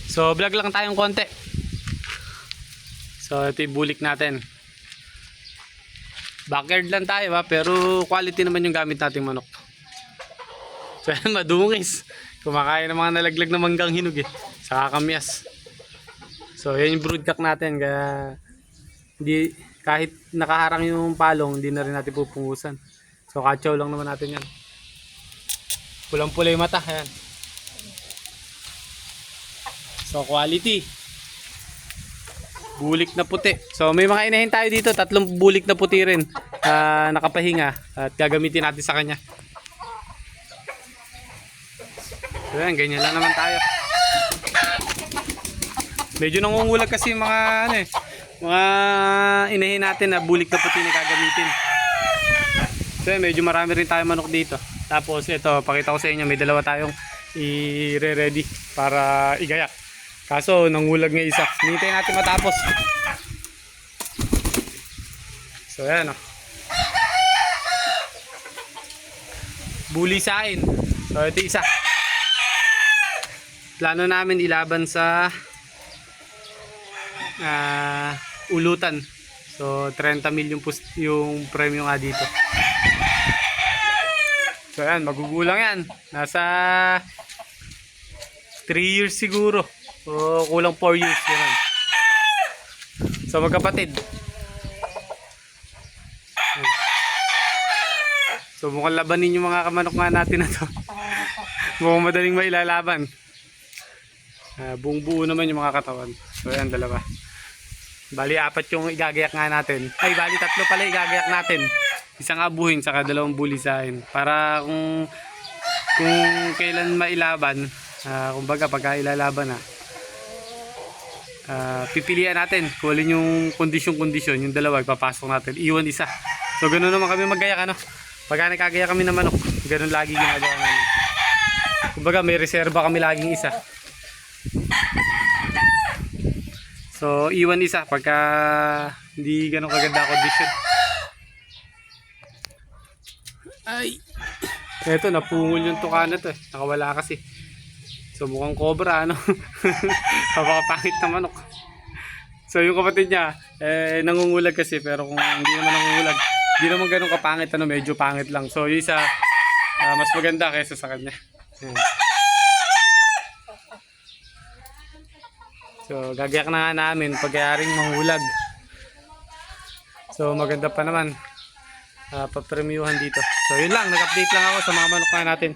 So vlog lang tayong konti. So ito yung bulik natin. Backyard lang tayo ha, pero quality naman yung gamit nating manok. So madungis. Kumakain ng mga nalaglag na manggang hinog eh. Saka kamyas. So yan yung broodcock natin. Kaya hindi, kahit nakaharang yung palong, hindi na rin natin pupungusan. So katsaw lang naman natin yan. Pulang-pula yung mata. Ayan. So quality. Bulik na puti. So may mga inahin tayo dito. 3 bulik na puti rin. Nakapahinga. At gagamitin natin sa kanya. So yan, ganyan lang naman tayo. Medyo nangungulag kasi mga mga inahin natin na bulik na puti na gagamitin. So yan, medyo marami rin tayo manok dito. Tapos ito, pakita ko sa inyo, may dalawa tayong i-ready para igayak. Kaso nangulag nga isa. Hintayin natin matapos. So yan bulisain. So ito isa. Plano namin ilaban sa ulutan. So 30 million yung premyo nga dito. So yan, magugulang yan. Nasa 3 years siguro. So kulang 4 years yan. So magkapatid. So mukhang labanin yung mga kamanok nga natin na to. Mukhang madaling mailalaban. Buong buo naman yung mga katawan. So yan, dalawa. Bali 4 yung igagayak nga natin. Ay bali 3 pala igagayak natin. Isang abuhin saka 2 bulisain. Para kung kailan mailaban, kumbaga pagka ilalaban na, pipilian natin kung alin yung kondisyon, yung dalawa ipapasok natin. Iwan isa. So ganoon naman kami maggayak Pagka nagkagaya kami ng manok, ganoon lagi ginagawa namin. Kumbaga may reserba kami laging isa. So iwan isa pagka hindi ganun kaganda condition. Ay, eto napungol yung tuka na to nakawala kasi. So mukhang cobra Napakapangit na manok. So yung kapatid niya nangungulag kasi, pero kung hindi naman nangungulag, hindi naman ganun kapangit, medyo pangit lang. So yung isa mas maganda kaysa sa kanya. Ayan. So gagayak na nga namin pagyaring mangulag. So maganda pa naman papremyuhan dito. So yun lang, nag-update lang ako sa mga manok natin.